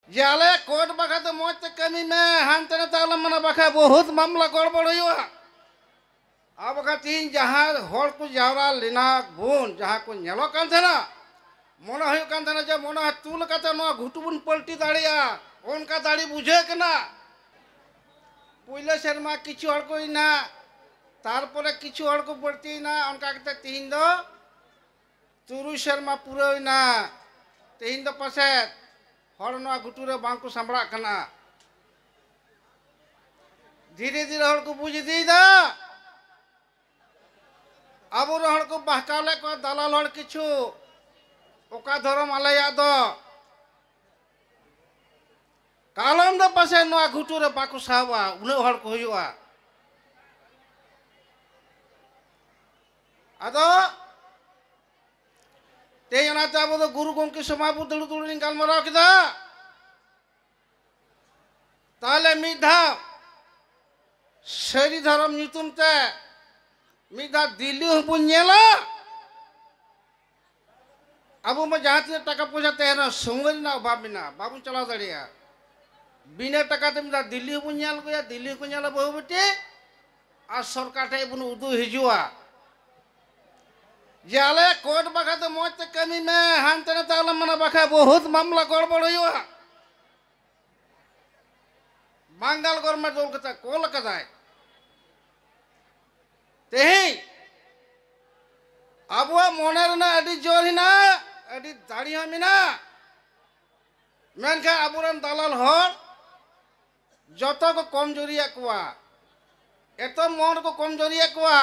जे आले कोर्ट बाखा तो मौज ते कमी में हानते न ताला मना बाखा बहुत मामला गड़बड़ हुआ। अब बाखा तीन जहाँ हर को जावरा लेना बुन जहाँ को नेलो कान थे ना मोना हुई कान थे ना जब मोना तूल काते नो घुटुबुन पलटी दाड़िया उनका दाड़ी बुझे कना पुइले शर्मा किछु हर को इना तारपरे किछु हर को बढ़ती इना उनका कहते तीन दो तुरु शर्मा पूरा इना तीन दो पासे हर नो घुटुरे बांग को संभड़ा कना धीरे धीरे हर को बुझ दी दा अब हर को बहकाले को दलाल हर किछु ओका धर्म आलया दो कालम दो पासे नो घुटुरे बाकु सावा उन हर को हुआ अदो ते अनाते अब तो गुरु गोंके समाबु दुलु दुलु गालमाराव किदा ताले मिधा सरी धर्म ᱧᱩᱛᱩᱢ ते मिधा दिल्ली हबुन नेला अब में जहाँ तीन टाका पैसा तेना संगे ना अभाव में बाबू चला दाड़िया बिना टाका ते मिधा दिल्ली हबुन नेल गया दिल्ली को नेला बहु बेटे और सरकार ठे बुन उदू हिजुआ जे आले कोर्ट बाखा तो मौज ते कमी में हानते न ताला मना बाखा बहुत मामला गड़बड़ हुआ। बांगाल गवर्नमेंट जोल कता कोल कदाय तेही अब मोनेर ना अड़ी जोर हिना अड़ी दाड़ी हमिना मेनखा अबुरन दलाल हर जतो को कमजोरिया कुआ एतो मन को कमजोरिया कुआ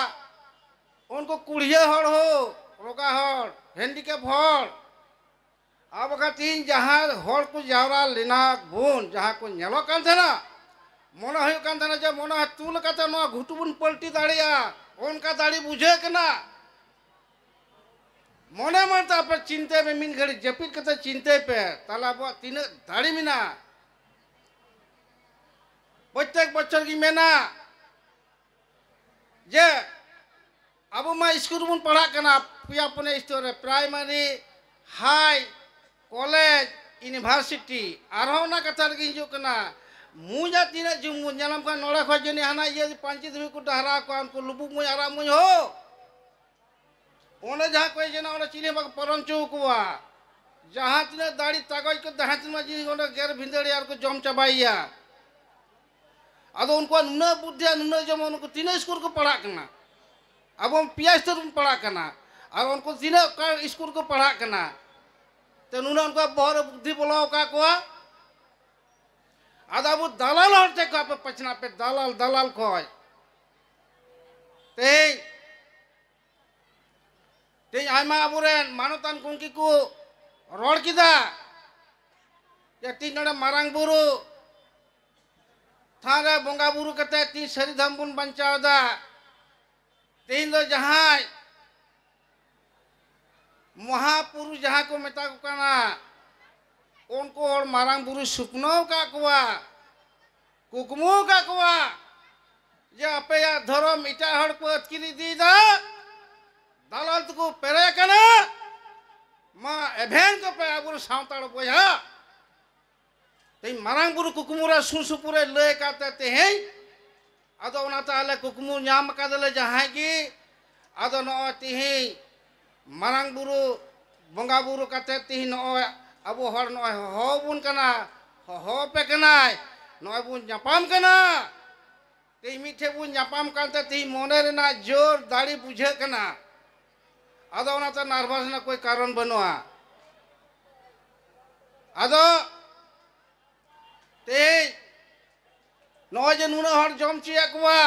उनको कुड़िया हर हो रोगा हर हैंडीकैप हर अब का तीन जहाँ हर को जावरा लेना बुन जहाँ को नेलो कान थे ना मोना हुई कान थे ना जब मोना तूल काते नो घुटुबुन पलटी दाड़िया उनका दाड़ी बुझे कना मोने मरता पर चिंते में मिन घड़ी जपित कते चिंते पे ताला अब तीन दाड़ी मिना प्रत्येक बच्चर की मेना जे अब मैं स्कूल में पढ़ा कना पिया पुने स्टोर प्राइमरी हाई कॉलेज यूनिवर्सिटी आरो ना कथा गी हिजु कना मुजा तीन जुमु नलम का नोड़ा खजनी हाना ये पांची धमी को डहरा को उनको लुबु मुय आरा मुय हो ओने जहां कोई जना ओने चिले बक परम चौकुआ जहां तीन दाढ़ी तागज को दहात में जी ओने गेर भिंदड़ी यार को जम चबाइया अदो उनको न बुद्धिया न जम उनको तीन स्कूल को पढ़ा कना अब हम पिया स्कूल में पढ़ा कना और उनको तीन स्कूल को पढ़ा कना तो नुना उनको बहुत बुद्धि बोलाओ का कोआ आधा वो दलाल होते को पे पचना पे दलाल दलाल खोय ते आयमा अबुरेन मानतान कुंकी को रोड किदा या तीन नड़ा मारांग बुरु थारे बोंगा बुरु कते तीन सरी धमबुन बंचाव दा तीन दो जहां महापुरुष जहाँ को मेता को कना उनको और मारांग बुरु सुपनों का कुआ कुकमों का कुआ जे अपे या धर्म इटा हड़ को अतकिरी दीदा दलाल को पेरे कना माँ एभेन को पे अबुर सावताड़ बोया ते मारांग बुरु कुकमुरा सुसुपुरे ले काते ते हैं अदो उनाता आले कुकमु न्याम का दले जहाँ की अदो नो तिही मारांग बुरु बंगा बुरु काते तिही नो अब हर नो हो बुन कना हो पे कना नो बुन जापाम कना ते मीठे बुन जापाम कांते ती मोने रेना जोर दाढ़ी बुझे कना अदो उनाता नर्वस ना कोई कारण बनुआ अदो ते नौजे नुना हर जम चिया कुआ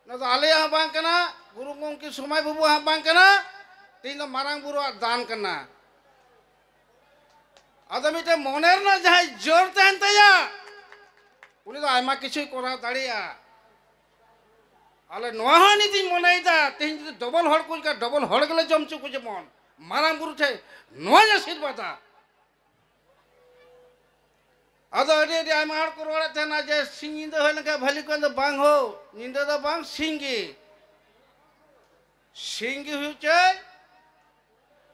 न तो आले यहाँ बांग कना गुरु गोंकी सुमाय बुबु यहाँ बांग कना तीन तो मारांग बुरु दान करना अदो मिटे मोनेर ना जहाँ जोर तहन तया उन्हें तो आयमा किसी कोरा दाड़िया आले नोआ हानी तीन मोने इदा तीन तो डबल हड़ कुछ का डबल हड़ गले जम चुकु जमन मारांग बुरु थे नोआ जैसे बता अदो अरे अरे आयमा हड़ को रोड़ा थे ना जे सिंगी दो है लगा भली को तो बांग हो निंदा तो बांग सिंगी सिंगी हुई चे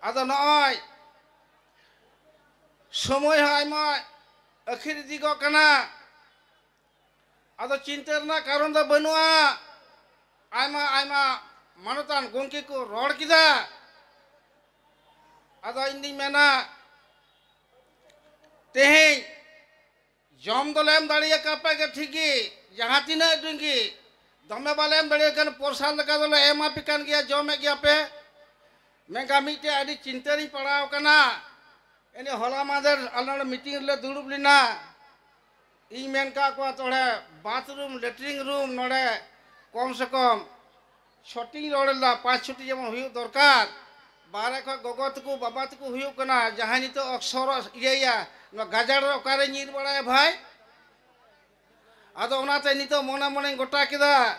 अदो नॉय समय Aima akhir idigo kana ado cinta rena karon da banua aima manutan gongke ko ror kida ado indi mena teheng jom dolem dariya kape ke thiki jaha tina dungi dome balem dariya kan porsal leka dole ema pikan gya jom ek gya pe menga mite adi cinta ri padao kana ini hola mader alna meeting le durub lina ᱤᱧ ᱢᱮᱱ ᱠᱟ ᱠᱚᱣᱟ ᱛᱚᱲᱮ bathroom latrine ᱨᱩᱢ ᱱᱚᱰᱮ ᱠᱚᱢ ᱥᱮ ᱠᱚᱢ ᱪᱷᱚᱴᱤᱧ ᱨᱚᱲᱮᱫᱟ 5-6ᱴᱤ ᱡᱮᱢᱚᱱ ᱦᱩᱭᱩᱜ ᱫᱚᱨᱠᱟর ᱵᱟᱨᱦᱮ ᱠᱷᱚᱱ ᱜᱚᱜᱚ ᱛᱟᱠᱚ ᱵᱟᱵᱟ ᱛᱟᱠᱚ ᱦᱩᱭᱩᱜ ᱠᱟᱱᱟ ᱡᱟᱦᱟᱸᱭ ᱱᱤᱛᱚᱜ ᱚᱠᱥᱚᱨ ᱤᱭᱟᱹᱭᱟ ᱱᱚᱣᱟ ᱜᱟᱡᱟᱲ ᱨᱮ ᱚᱠᱟᱨᱮ ᱧᱤᱨ ᱵᱟᱲᱟᱭᱟ ᱵᱷᱟᱭ ᱟᱫᱚ ᱚᱱᱟᱛᱮ ᱱᱤᱛᱚᱜ ᱢᱚᱱᱮ ᱢᱚᱱᱮᱧ ᱜᱚᱴᱟ ᱠᱮᱫᱟ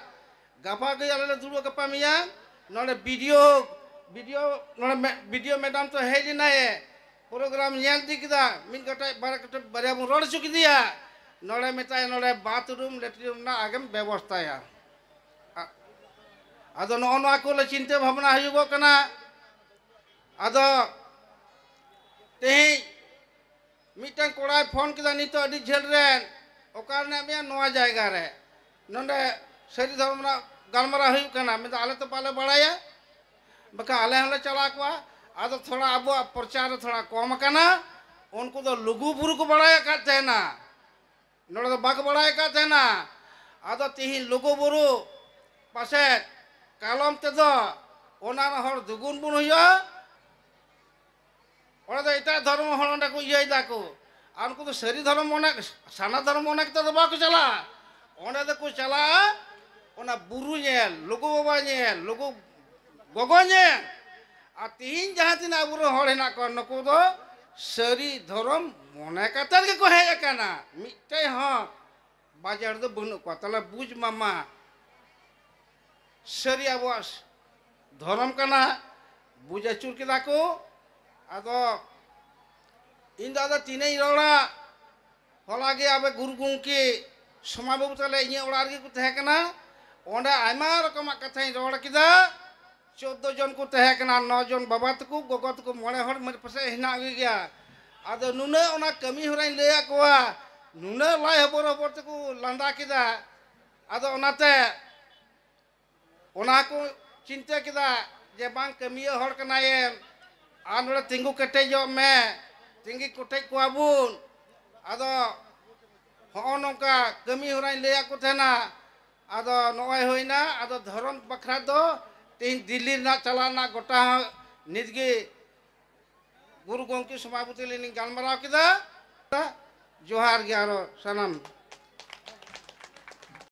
ᱜᱟᱯᱟ ᱜᱮ ᱟᱞᱮ ᱞᱮ ᱫᱩᱲᱩᱵ ᱜᱟᱯᱟ ᱢᱮᱭᱟᱝ ᱱᱚᱰᱮ ᱵᱤᱰᱤᱳ ᱢᱮᱰᱟᱢ ᱛᱚ ᱦᱮᱡ ᱞᱮᱱᱟᱭᱮ ᱯᱨᱳᱜᱨᱟᱢ ᱧᱮᱞ ᱤᱫᱤ ᱠᱮᱫᱟ ᱢᱤᱫ ᱜᱚᱴᱮᱡ ᱵᱟᱨᱭᱟ ᱵᱚᱱ ᱨᱚᱲ ᱦᱚᱪᱚ ᱠᱮᱫᱮᱭᱟ नोड़े मेताय नोड़े बाथरूम लेट्रिन ना आगम व्यवस्थाया आदो नोआ को ले चिंता भावना हुयुगो कना आदो तेही मिटन कोड़ाय फोन किदा नितो अडी झेल रेन ओकारने मिया नोआ जायगा रे नोंडे सरी धर्म ना गालमरा हुयुग कना मेदा आले तो पाले बड़ाया बका आले हले चला कोआ आदो थोड़ा अब प्रचार थोड़ा कम कना उनको तो लुगु बुरु को बड़ाया करते ना नोड़े तो बाग बड़ाय का तेना आदो तिही लुगु बुरु पासे कालम तेदो ओना हर दुगुन बुन हुया ओना तो इटा धर्म हलंडा को इयै दाको आनको तो सरी धर्म ओना साना धर्म ओना के तो बाको चला ओना तो को चला ओना बुरु नेल लुगु बाबा नेल लुगु गोगो नेल आ तिहिन जहां तिन आबुरो हर हेना को नको दो सरी धर्म मोने कतर के को है कना मिटे हां बाजार दो बनु को तला बुझ मामा सरी आवास धर्म कना बुझा चुर के दाको आदो इन दादा तीने रोड़ा होला गे आबे गुरु गुंके समाबु तले इnye ओड़ा गे को तहे कना ओंडे आयमा रकम कथाई रोड़ किदा 14 जन को तहे कना 9 जन बाबा तको गोगो तको मोड़े हर मरे पसे हिना गया आदो नुने ओना कमी होराई लेया कोआ नुने लाई हबर हबर तको लांदा किदा आदो ओनाते ओना को चिंता किदा जे बांग कमिया हर कनाए आनोड़े तिंगु कटे जो में तिंगी कोटे कोआबुन आदो हो नोका कमी होराई लेया को थेना आदो नोय होइना आदो धर्म बखरा दो तीन दिल्ली ना चलाना गोटा निजगे गुरु गोंकी समापति लेनी गालमराव किदा जोहार ग्यारो सनम।